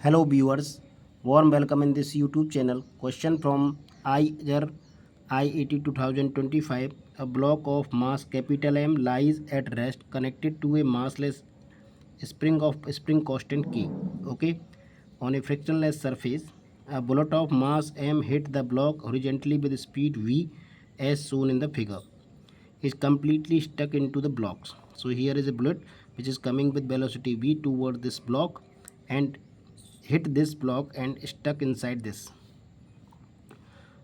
Hello viewers, warm welcome in this YouTube channel. Question from IJR IET 2025. A block of mass capital M lies at rest connected to a massless spring constant K. Okay, on a frictionless surface, a bullet of mass M hit the block horizontally with speed V as shown in the figure. Is completely stuck into the blocks. So here is a bullet which is coming with velocity V toward this block and hit this block and stuck inside this.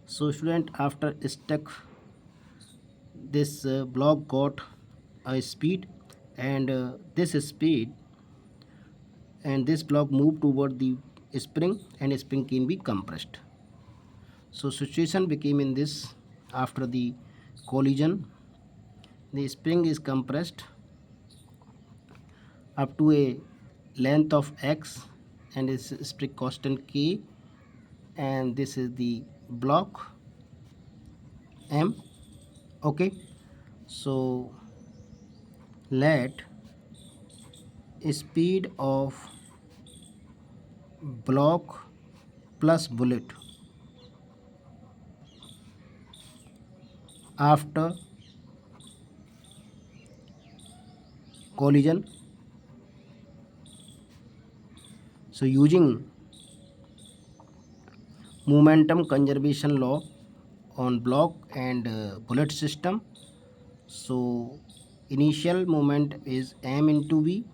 So student, after stuck, this block got a speed, and this speed and this block moved toward the spring, and spring can be compressed. So situation became in this: after the collision, the spring is compressed up to a length of x and is spring constant k, and this is the block M. Okay, so let speed of block plus bullet after collision. So using momentum conservation law on block and bullet system, so initial moment is m into v.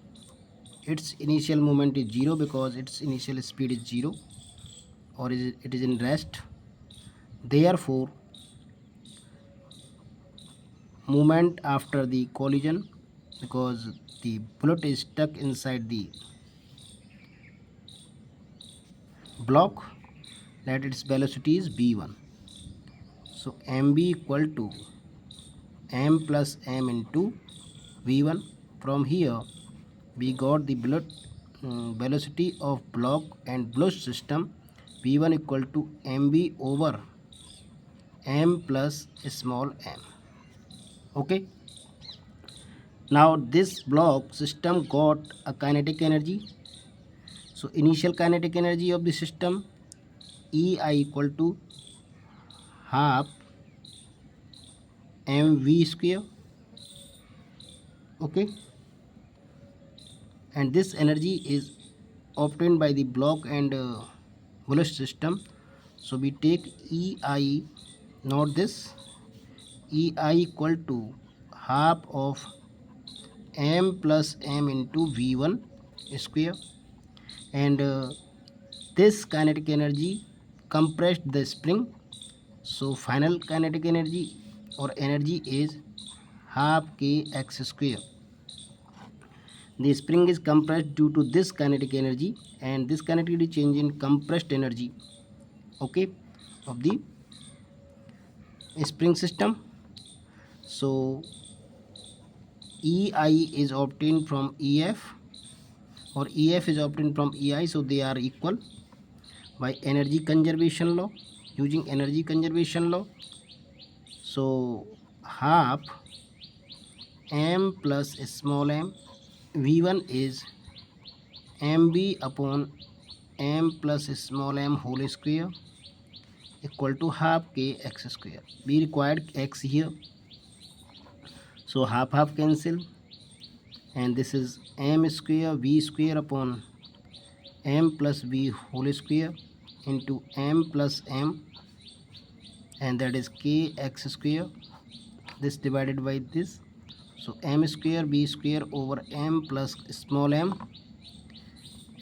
Its initial moment is 0 because its initial speed is 0, or it is in rest. Therefore movement after the collision, because the bullet is stuck inside the block, that its velocity is v1. So mb equal to m plus m into v1. From here we got the bullet velocity of block and bullet system, v1 equal to mb over m plus small m. Okay, now this block system got a kinetic energy. So initial kinetic energy of the system ei equal to half mv square. Okay, and this energy is obtained by the block and bullet system. So we take ei, not this, ei equal to half of m plus m into v1 square, and this kinetic energy compressed the spring. So final kinetic energy or energy is half kx square. The spring is compressed due to this kinetic energy, and this kinetic energy change in compressed energy, okay, of the spring system. So ei is obtained from ef, or ef is obtained from ei, so they are equal by energy conservation law. Using energy conservation law, so half m plus small m, v1 is mb upon m plus small m whole square equal to half k x square. We required x here, so half cancel, and this is m square v square upon m plus v whole square into m plus m, and that is k x square, this divided by this. So m square v square over m plus small m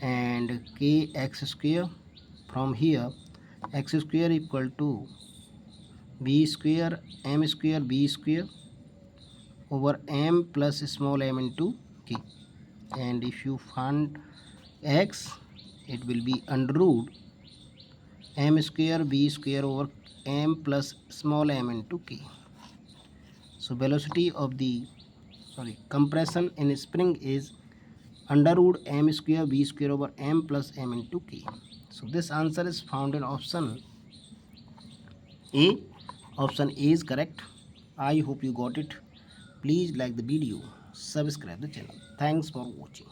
and k x square. From here x square equal to v square m square v square over m plus small m into k, and if you find x, it will be under root m square v square over m plus small m into k. So velocity of the compression in spring is under root m square v square over m plus m into k. So this answer is found in option A. Option A is correct. I hope you got it. Please like the video, subscribe the channel. Thanks for watching.